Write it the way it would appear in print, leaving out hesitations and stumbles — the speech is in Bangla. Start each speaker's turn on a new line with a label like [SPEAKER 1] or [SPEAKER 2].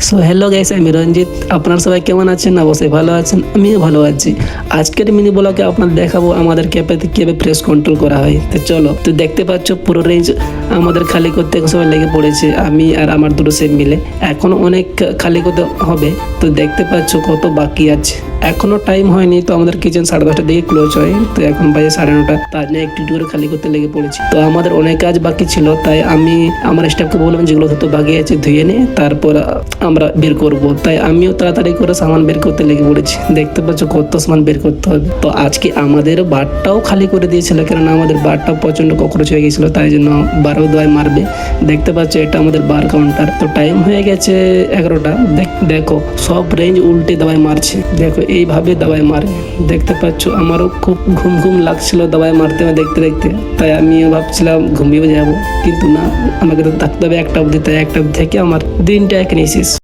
[SPEAKER 1] সো হ্যালো গাইস, আমি রঞ্জিত। আপনারা সবাই কেমন আছেন? অবশ্যই ভালো আছেন, আমিও ভালো আছি। আজকের মিনি ব্লগে আপনাদের দেখাবো আমাদের ক্যাপেতে কীভাবে ফ্রেশ কন্ট্রোল করা হয়। তো চলো, তো দেখতে পাচ্ছ পুরো রেঞ্জ আমাদের খালি করতে সবাই লেগে পড়েছে, আমি আর আমার দুটো সেম মিলে। এখনো অনেক খালি করতে হবে, তো দেখতে পাচ্ছ কত বাকি আছে। এখনো টাইম হয়নি, তো আমাদের কিচেন 10:30টার দিকে ক্লোজ হয়, তো এখন বাজে 9:30। তার জন্য একটু করে খালি করতে লেগে পড়েছি। তো আমাদের অনেক কাজ বাকি ছিল, তাই আমি আমার স্টাফকে বললাম যেগুলো ধুতে বাকি আছে ধুয়ে নে, তারপর আমরা বের করব। তাই আমিও তাড়াতাড়ি করে সামান বের করতে লেগে পড়েছি। দেখতে পাচ্ছ কত সামান বের করতে হবে। তো আজকে আমাদের বারটাও খালি করে দিয়েছিল, কেননা আমাদের বারটা প্রচন্ড ককরোচ হয়ে গেছিল, তাই জন্য বারও দোয়াই মারবে। দেখতে পাচ্ছ এটা আমাদের বার কাউন্টার। তো টাইম হয়ে গেছে 11টা। দেখো সব রেঞ্জ উল্টে দাবাই মারছে। দেখো এইভাবে দাবাই মারে। দেখতে পাচ্ছ আমারও খুব ঘুম ঘুম লাগছিল দাবাই মারতে দেখতে দেখতে, তাই আমিও ভাবছিলাম ঘুমিয়ে যাবো, কিন্তু না, আমাকে তো থাকতে হবে একটা অবধি। তাই একটা অবধি থেকে আমার দিনটা এখানেই শেষ।